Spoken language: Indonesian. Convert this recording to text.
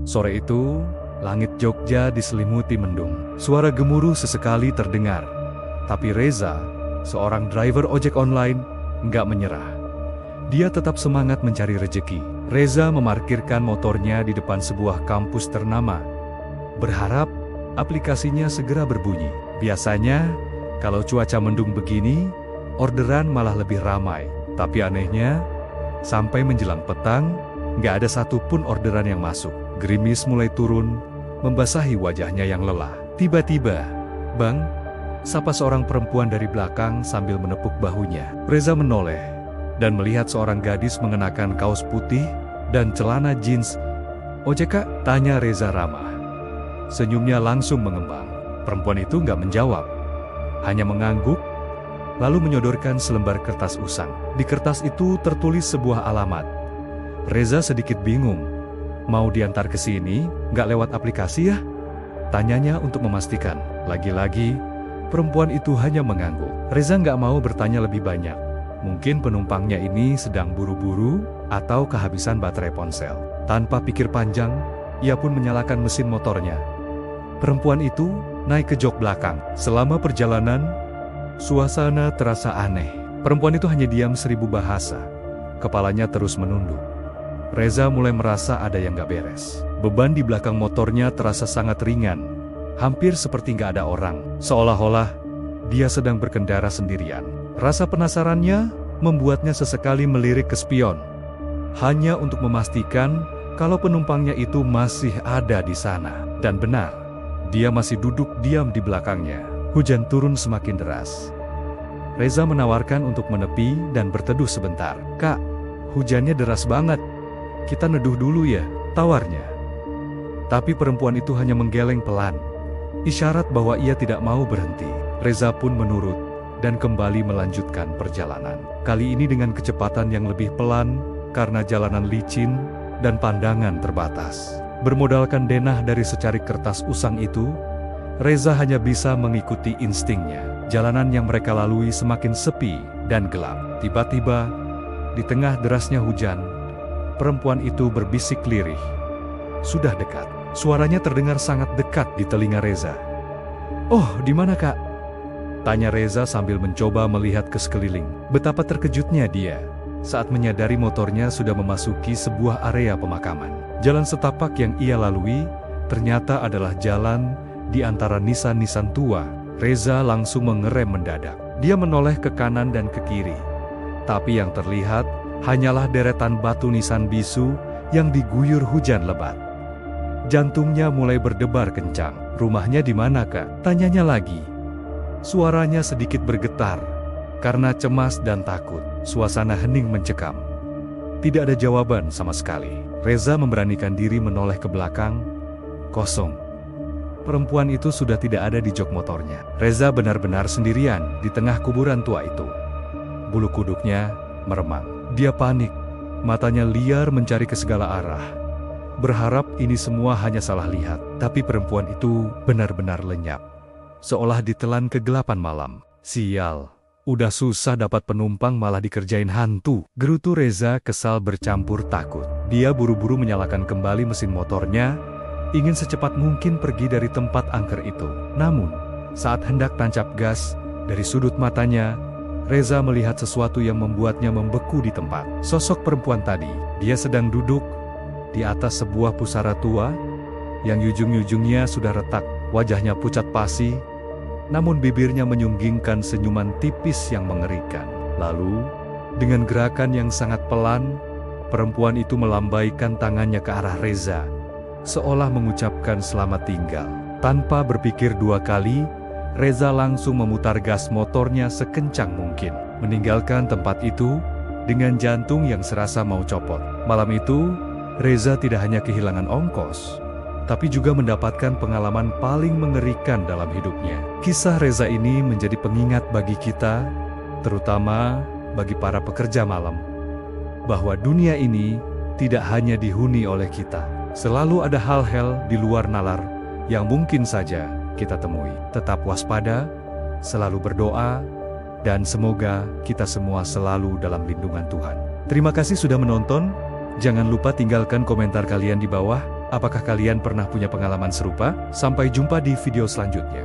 Sore itu, langit Jogja diselimuti mendung. Suara gemuruh sesekali terdengar. Tapi Reza, seorang driver ojek online, nggak menyerah. Dia tetap semangat mencari rejeki. Reza memarkirkan motornya di depan sebuah kampus ternama, berharap aplikasinya segera berbunyi. Biasanya, kalau cuaca mendung begini, orderan malah lebih ramai. Tapi anehnya, sampai menjelang petang, nggak ada satupun orderan yang masuk. Gerimis mulai turun, membasahi wajahnya yang lelah. Tiba-tiba, "Bang," sapa seorang perempuan dari belakang sambil menepuk bahunya. Reza menoleh dan melihat seorang gadis mengenakan kaos putih dan celana jeans. "Ojek Kak?" tanya Reza ramah. Senyumnya langsung mengembang. Perempuan itu nggak menjawab, hanya mengangguk, lalu menyodorkan selembar kertas usang. Di kertas itu tertulis sebuah alamat. Reza sedikit bingung. "Mau diantar ke sini, nggak lewat aplikasi ya?" tanyanya untuk memastikan. Lagi-lagi, perempuan itu hanya mengangguk. Reza nggak mau bertanya lebih banyak. Mungkin penumpangnya ini sedang buru-buru atau kehabisan baterai ponsel. Tanpa pikir panjang, ia pun menyalakan mesin motornya. Perempuan itu naik ke jok belakang. Selama perjalanan, suasana terasa aneh. Perempuan itu hanya diam 1000 bahasa. Kepalanya terus menunduk. Reza mulai merasa ada yang gak beres. Beban di belakang motornya terasa sangat ringan. Hampir seperti gak ada orang. Seolah-olah dia sedang berkendara sendirian. Rasa penasarannya membuatnya sesekali melirik ke spion. Hanya untuk memastikan kalau penumpangnya itu masih ada di sana. Dan benar, dia masih duduk diam di belakangnya. Hujan turun semakin deras. Reza menawarkan untuk menepi dan berteduh sebentar. "Kak, hujannya deras banget. Kita neduh dulu ya," tawarnya. Tapi perempuan itu hanya menggeleng pelan, isyarat bahwa ia tidak mau berhenti. Reza pun menurut dan kembali melanjutkan perjalanan. Kali ini dengan kecepatan yang lebih pelan karena jalanan licin dan pandangan terbatas. Bermodalkan denah dari secarik kertas usang itu, Reza hanya bisa mengikuti instingnya. Jalanan yang mereka lalui semakin sepi dan gelap. Tiba-tiba, di tengah derasnya hujan, perempuan itu berbisik lirih. "Sudah dekat." Suaranya terdengar sangat dekat di telinga Reza. "Oh, di mana Kak?" tanya Reza sambil mencoba melihat ke sekeliling. Betapa terkejutnya dia saat menyadari motornya sudah memasuki sebuah area pemakaman. Jalan setapak yang ia lalui ternyata adalah jalan di antara nisan-nisan tua. Reza langsung mengerem mendadak. Dia menoleh ke kanan dan ke kiri. Tapi yang terlihat hanyalah deretan batu nisan bisu yang diguyur hujan lebat. Jantungnya mulai berdebar kencang. "Rumahnya di mana Kak?" tanyanya lagi. Suaranya sedikit bergetar karena cemas dan takut. Suasana hening mencekam. Tidak ada jawaban sama sekali. Reza memberanikan diri menoleh ke belakang. Kosong. Perempuan itu sudah tidak ada di jok motornya. Reza benar-benar sendirian di tengah kuburan tua itu. Bulu kuduknya meremang. Dia panik. Matanya liar mencari ke segala arah. Berharap ini semua hanya salah lihat. Tapi perempuan itu benar-benar lenyap. Seolah ditelan kegelapan malam. "Sial. Udah susah dapat penumpang malah dikerjain hantu," gerutu Reza kesal bercampur takut. Dia buru-buru menyalakan kembali mesin motornya, ingin secepat mungkin pergi dari tempat angker itu. Namun, saat hendak tancap gas, dari sudut matanya, Reza melihat sesuatu yang membuatnya membeku di tempat. Sosok perempuan tadi, dia sedang duduk di atas sebuah pusara tua, yang ujung-ujungnya sudah retak, wajahnya pucat pasi, namun bibirnya menyunggingkan senyuman tipis yang mengerikan. Lalu, dengan gerakan yang sangat pelan, perempuan itu melambaikan tangannya ke arah Reza, seolah mengucapkan selamat tinggal. Tanpa berpikir dua kali, Reza langsung memutar gas motornya sekencang mungkin, meninggalkan tempat itu dengan jantung yang serasa mau copot. Malam itu, Reza tidak hanya kehilangan ongkos, tapi juga mendapatkan pengalaman paling mengerikan dalam hidupnya. Kisah Reza ini menjadi pengingat bagi kita, terutama bagi para pekerja malam, bahwa dunia ini tidak hanya dihuni oleh kita. Selalu ada hal-hal di luar nalar yang mungkin saja kita temui. Tetap waspada, selalu berdoa, dan semoga kita semua selalu dalam lindungan Tuhan. Terima kasih sudah menonton. Jangan lupa tinggalkan komentar kalian di bawah. Apakah kalian pernah punya pengalaman serupa? Sampai jumpa di video selanjutnya.